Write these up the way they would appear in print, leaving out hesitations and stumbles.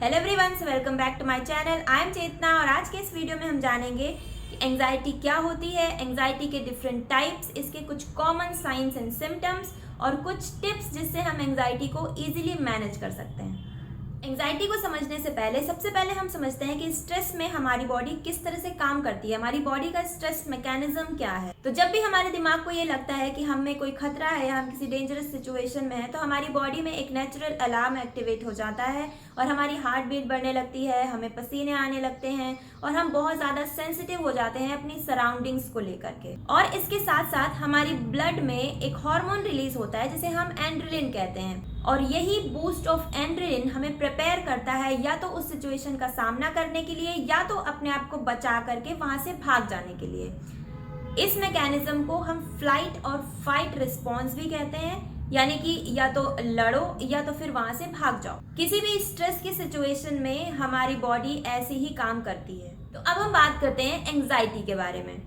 Hello everyone, welcome back to my channel. I am Chetna और आज के इस वीडियो में हम जानेंगे कि एंजाइटी क्या होती है, एंजाइटी के डिफरेंट टाइप्स, इसके कुछ कॉमन साइंस एंड सिम्टम्स और कुछ टिप्स जिससे हम एंजाइटी को इजीली मैनेज कर सकते हैं। एंजाइटी को समझने से पहले सबसे पहले हम समझते हैं कि स्ट्रेस में हमारी बॉडी किस तरह से काम करती है, हमारी बॉडी का स्ट्रेस मैकेनिज्म क्या है। तो जब भी हमारे दिमाग को ये लगता है कि हमें कोई खतरा है या हम किसी डेंजरस सिचुएशन में है, तो हमारी बॉडी में एक नेचुरल अलार्म एक्टिवेट हो जाता है और हमारी हार्ट बीट बढ़ने लगती है, हमें पसीने आने लगते हैं और हम बहुत ज़्यादा सेंसिटिव हो जाते हैं अपनी सराउंडिंग्स को लेकर के। और इसके साथ साथ हमारी ब्लड में एक हार्मोन रिलीज होता है जिसे हम एंड्रेलिन कहते हैं और यही बूस्ट ऑफ एंड्रेलिन हमें प्रिपेयर करता है या तो उस सिचुएशन का सामना करने के लिए या तो अपने आप को बचा करके वहां से भाग जाने के लिए। इस मैकेनिज्म को हम फ्लाइट और फाइट रिस्पॉन्स भी कहते हैं, यानी कि या तो लड़ो या तो फिर वहां से भाग जाओ। किसी भी स्ट्रेस की सिचुएशन में हमारी बॉडी ऐसे ही काम करती है। तो अब हम बात करते हैं एंजाइटी के बारे में।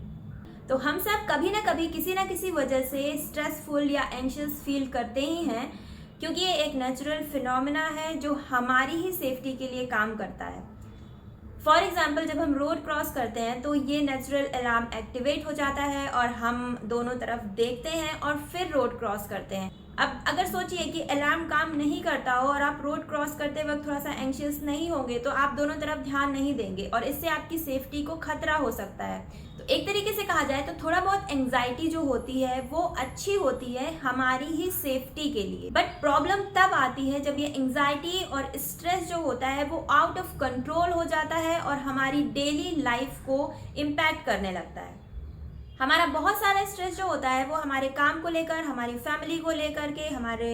तो हम सब कभी ना कभी किसी ना किसी वजह से स्ट्रेसफुल या एंशियस फील करते ही हैं, क्योंकि ये एक नेचुरल फिनोमेना है जो हमारी ही सेफ्टी के लिए काम करता है। फॉर एग्जाम्पल, जब हम रोड क्रॉस करते हैं तो ये नेचुरल अलार्म एक्टिवेट हो जाता है और हम दोनों तरफ देखते हैं और फिर रोड क्रॉस करते हैं। अब अगर सोचिए कि अलार्म काम नहीं करता हो और आप रोड क्रॉस करते वक्त थोड़ा सा एंशियस नहीं होंगे तो आप दोनों तरफ ध्यान नहीं देंगे और इससे आपकी सेफ्टी को खतरा हो सकता है। तो एक तरीके से कहा जाए तो थोड़ा बहुत एंजाइटी जो होती है वो अच्छी होती है हमारी ही सेफ्टी के लिए। बट प्रॉब्लम तब आती है जब ये एंजाइटी और स्ट्रेस जो होता है वो आउट ऑफ कंट्रोल हो जाता है और हमारी डेली लाइफ को इम्पैक्ट करने लगता है। हमारा बहुत सारा स्ट्रेस जो होता है वो हमारे काम को लेकर, हमारी फैमिली को लेकर के, हमारे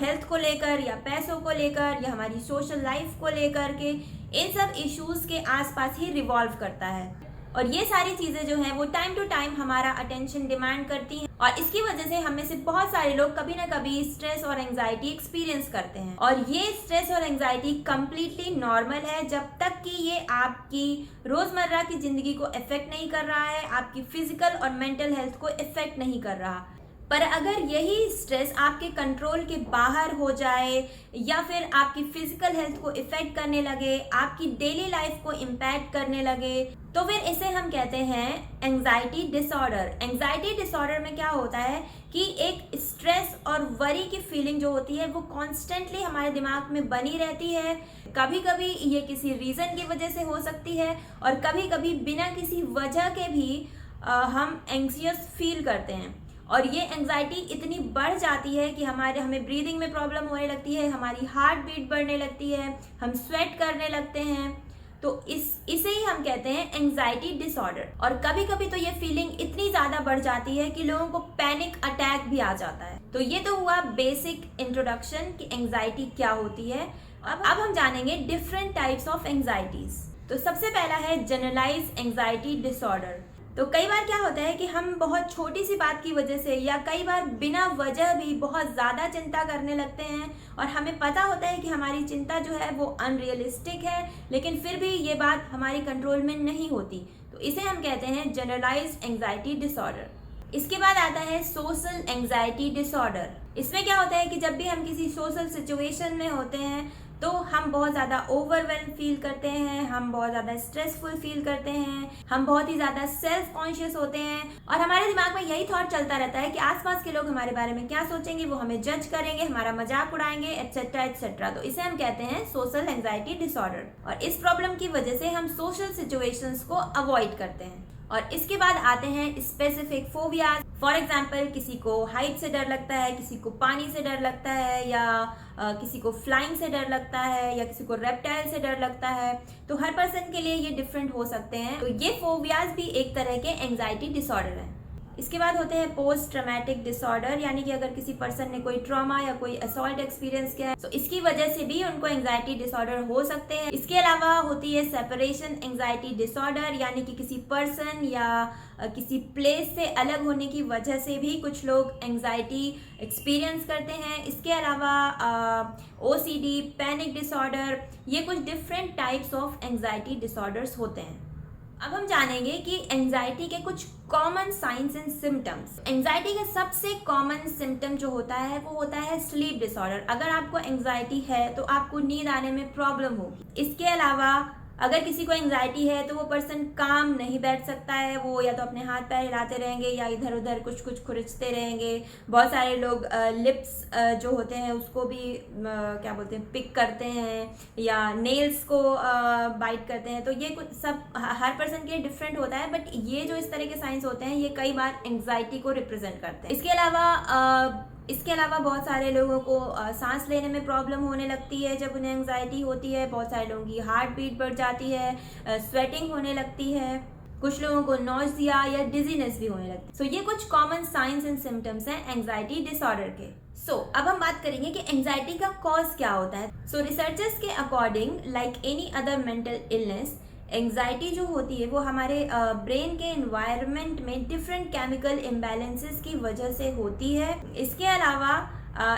हेल्थ को लेकर या पैसों को लेकर या हमारी सोशल लाइफ को लेकर के, इन सब इश्यूज के आसपास ही रिवॉल्व करता है। और ये सारी चीज़ें जो हैं वो टाइम टू टाइम हमारा अटेंशन डिमांड करती हैं और इसकी वजह से हम में से बहुत सारे लोग कभी ना कभी स्ट्रेस और एंजाइटी एक्सपीरियंस करते हैं। और ये स्ट्रेस और एंजाइटी कम्प्लीटली नॉर्मल है जब तक कि ये आपकी रोजमर्रा की जिंदगी को इफेक्ट नहीं कर रहा है, आपकी फिजिकल और मेंटल हेल्थ को इफेक्ट नहीं कर रहा। पर अगर यही स्ट्रेस आपके कंट्रोल के बाहर हो जाए या फिर आपकी फिजिकल हेल्थ को इफेक्ट करने लगे, आपकी डेली लाइफ को इम्पैक्ट करने लगे, तो फिर इसे हम कहते हैं एंजाइटी डिसऑर्डर। एंजाइटी डिसऑर्डर में क्या होता है कि एक स्ट्रेस और वरी की फीलिंग जो होती है वो कॉन्स्टेंटली हमारे दिमाग में बनी रहती है। कभी कभी ये किसी रीज़न की वजह से हो सकती है और कभी कभी बिना किसी वजह के भी हम एंग्जियस फील करते हैं और ये एंजाइटी इतनी बढ़ जाती है कि हमें ब्रीदिंग में प्रॉब्लम होने लगती है, हमारी हार्ट बीट बढ़ने लगती है, हम स्वेट करने लगते हैं। तो इसे ही हम कहते हैं एंजाइटी डिसऑर्डर। और कभी कभी तो ये फीलिंग इतनी ज़्यादा बढ़ जाती है कि लोगों को पैनिक अटैक भी आ जाता है। तो ये तो हुआ बेसिक इंट्रोडक्शन कि एंजाइटी क्या होती है। अब हम जानेंगे डिफरेंट टाइप्स ऑफ एंजाइटीज। तो सबसे पहला है जनरलाइज एंजाइटी डिसऑर्डर। तो कई बार क्या होता है कि हम बहुत छोटी सी बात की वजह से या कई बार बिना वजह भी बहुत ज़्यादा चिंता करने लगते हैं और हमें पता होता है कि हमारी चिंता जो है वो अनरियलिस्टिक है, लेकिन फिर भी ये बात हमारी कंट्रोल में नहीं होती। तो इसे हम कहते हैं जनरलाइज्ड एंजाइटी डिसऑर्डर। इसके बाद आता है सोशल एंजाइटी डिसऑर्डर। इसमें क्या होता है कि जब भी हम किसी सोशल सिचुएशन में होते हैं तो हम बहुत ज़्यादा ओवरवेल्म फील करते हैं, हम बहुत ज़्यादा स्ट्रेसफुल फील करते हैं, हम बहुत ही ज़्यादा सेल्फ कॉन्शियस होते हैं और हमारे दिमाग में यही थॉट चलता रहता है कि आसपास के लोग हमारे बारे में क्या सोचेंगे, वो हमें जज करेंगे, हमारा मजाक उड़ाएंगे, एटसेट्रा एटसेट्रा। तो इसे हम कहते हैं सोशल एंजाइटी डिसऑर्डर। और इस प्रॉब्लम की वजह से हम सोशल सिचुएशंस को अवॉइड करते हैं। और इसके बाद आते हैं स्पेसिफिक फोबियाज। फॉर एग्जाम्पल, किसी को हाइट से डर लगता है, किसी को पानी से डर लगता है या किसी को फ्लाइंग से डर लगता है या किसी को रेप्टाइल से डर लगता है। तो हर पर्सन के लिए ये डिफरेंट हो सकते हैं। तो ये फोबियाज भी एक तरह के एंजाइटी डिसऑर्डर हैं। इसके बाद होते हैं पोस्ट ट्रॉमेटिक डिसऑर्डर, यानी कि अगर किसी पर्सन ने कोई ट्रॉमा या कोई असॉल्ट एक्सपीरियंस किया है तो इसकी वजह से भी उनको एंजाइटी डिसऑर्डर हो सकते हैं। इसके अलावा होती है सेपरेशन एंजाइटी डिसऑर्डर, यानी कि किसी पर्सन या किसी प्लेस से अलग होने की वजह से भी कुछ लोग एंजाइटी एक्सपीरियंस करते हैं। इसके अलावा OCD, पैनिक डिसऑर्डर, ये कुछ different types of anxiety disorders होते हैं। अब हम जानेंगे कि एंजाइटी के कुछ common science and symptoms. Anxiety के सबसे कॉमन सिम्टम जो होता है वो होता है स्लीप डिसऑर्डर। अगर आपको एंजाइटी है तो आपको नींद आने में प्रॉब्लम होगी। इसके अलावा अगर किसी को एंजाइटी है तो वो पर्सन काम नहीं बैठ सकता है, वो या तो अपने हाथ पैर हिलाते रहेंगे या इधर उधर कुछ कुछ खुरचते रहेंगे। बहुत सारे लोग लिप्स जो होते हैं उसको भी क्या बोलते हैं, पिक करते हैं या नेल्स को बाइट करते हैं। तो ये कुछ सब हर पर्सन के डिफरेंट होता है, बट ये जो इस तरह के साइंस होते हैं ये कई बार एंजाइटी को रिप्रेजेंट करते हैं। इसके अलावा बहुत सारे लोगों को सांस लेने में प्रॉब्लम होने लगती है जब उन्हें एंजाइटी होती है। बहुत सारे लोगों की हार्ट बीट बढ़ जाती है, स्वेटिंग होने लगती है, कुछ लोगों को नॉजिया या डिजीनेस भी होने लगती है। सो ये कुछ कॉमन साइंस एंड सिम्टम्स हैं एंजाइटी डिसऑर्डर के। अब हम बात करेंगे कि एंजाइटी का कॉज क्या होता है। रिसर्चर्स के according like any other mental illness, anxiety जो होती है वो हमारे ब्रेन के एनवायरनमेंट में डिफरेंट केमिकल इम्बैलेंसेस की वजह से होती है। इसके अलावा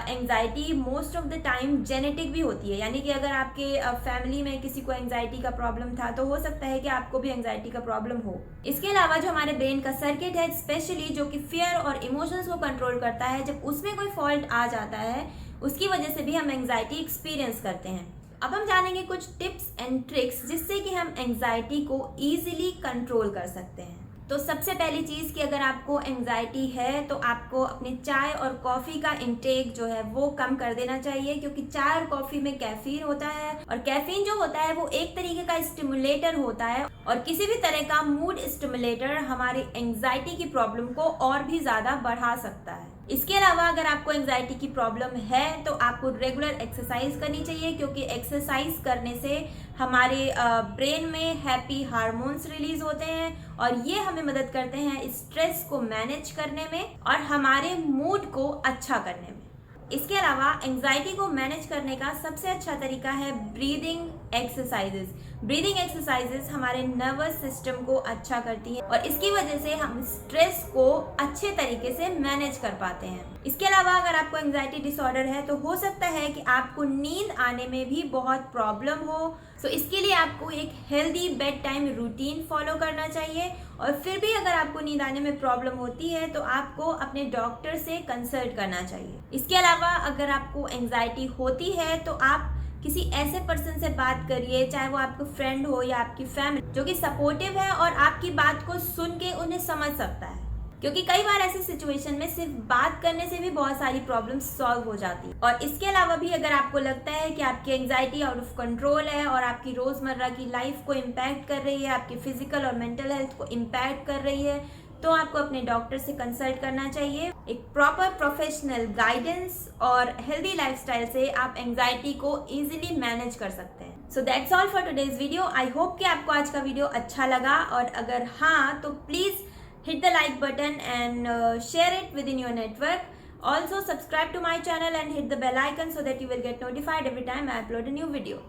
anxiety most of the time genetic भी होती है, यानी कि अगर आपके फैमिली में किसी को एंजाइटी का प्रॉब्लम था तो हो सकता है कि आपको भी एंजाइटी का प्रॉब्लम हो। इसके अलावा जो हमारे ब्रेन का सर्किट है स्पेशली जो कि फियर और इमोशंस को कंट्रोल करता है, जब उसमें कोई फॉल्ट आ जाता है उसकी वजह से भी हम एंजाइटी एक्सपीरियंस करते हैं। अब हम जानेंगे कुछ टिप्स एंड ट्रिक्स जिससे कि हम एंजाइटी को इजीली कंट्रोल कर सकते हैं। तो सबसे पहली चीज़ कि अगर आपको एंजाइटी है तो आपको अपनी चाय और कॉफ़ी का इंटेक जो है वो कम कर देना चाहिए, क्योंकि चाय और कॉफ़ी में कैफीन होता है और कैफीन जो होता है वो एक तरीके का स्टिमुलेटर होता है और किसी भी तरह का मूड स्टिमुलेटर हमारी एंजाइटी की प्रॉब्लम को और भी ज़्यादा बढ़ा सकता है। इसके अलावा अगर आपको एंजाइटी की प्रॉब्लम है तो आपको रेगुलर एक्सरसाइज करनी चाहिए, क्योंकि एक्सरसाइज करने से हमारे ब्रेन में हैप्पी हार्मोन्स रिलीज होते हैं और ये हमें मदद करते हैं स्ट्रेस को मैनेज करने में और हमारे मूड को अच्छा करने में। इसके अलावा एंजाइटी को मैनेज करने का सबसे अच्छा तरीका है ब्रीदिंग एक्सरसाइजेस। ब्रीदिंग एक्सरसाइजेस हमारे नर्वस सिस्टम को अच्छा करती है और इसकी वजह से हम स्ट्रेस को अच्छे तरीके से मैनेज कर पाते हैं। इसके अलावा अगर आपको एंजाइटी डिसऑर्डर है तो हो सकता है कि आपको नींद आने में भी बहुत प्रॉब्लम हो। इसके लिए आपको एक healthy bed time routine follow करना चाहिए और फिर भी अगर आपको नींद आने में प्रॉब्लम होती है तो आपको अपने डॉक्टर से कंसल्ट करना चाहिए। इसके अलावा अगर आपको एंजाइटी होती है तो आप किसी ऐसे पर्सन से बात करिए, चाहे वो आपका फ्रेंड हो या आपकी फैमिली, जो कि सपोर्टिव है और आपकी बात को सुन के उन्हें समझ सकता है, क्योंकि कई बार ऐसी सिचुएशन में सिर्फ बात करने से भी बहुत सारी प्रॉब्लम्स सॉल्व हो जाती है। और इसके अलावा भी अगर आपको लगता है कि आपकी एंजाइटी आउट ऑफ कंट्रोल है और आपकी रोजमर्रा की लाइफ को इम्पैक्ट कर रही है, आपकी फिजिकल और मेंटल हेल्थ को इम्पैक्ट कर रही है, तो आपको अपने डॉक्टर से कंसल्ट करना चाहिए। एक प्रॉपर प्रोफेशनल गाइडेंस और हेल्दी लाइफस्टाइल से आप एंजाइटी को इजीली मैनेज कर सकते हैं। So that's all for today's video. I hope कि आपको आज का वीडियो अच्छा लगा और अगर हाँ तो please hit the like button and share it within your network. Also subscribe to my channel and hit the bell icon so that you will get notified every time I upload a new video.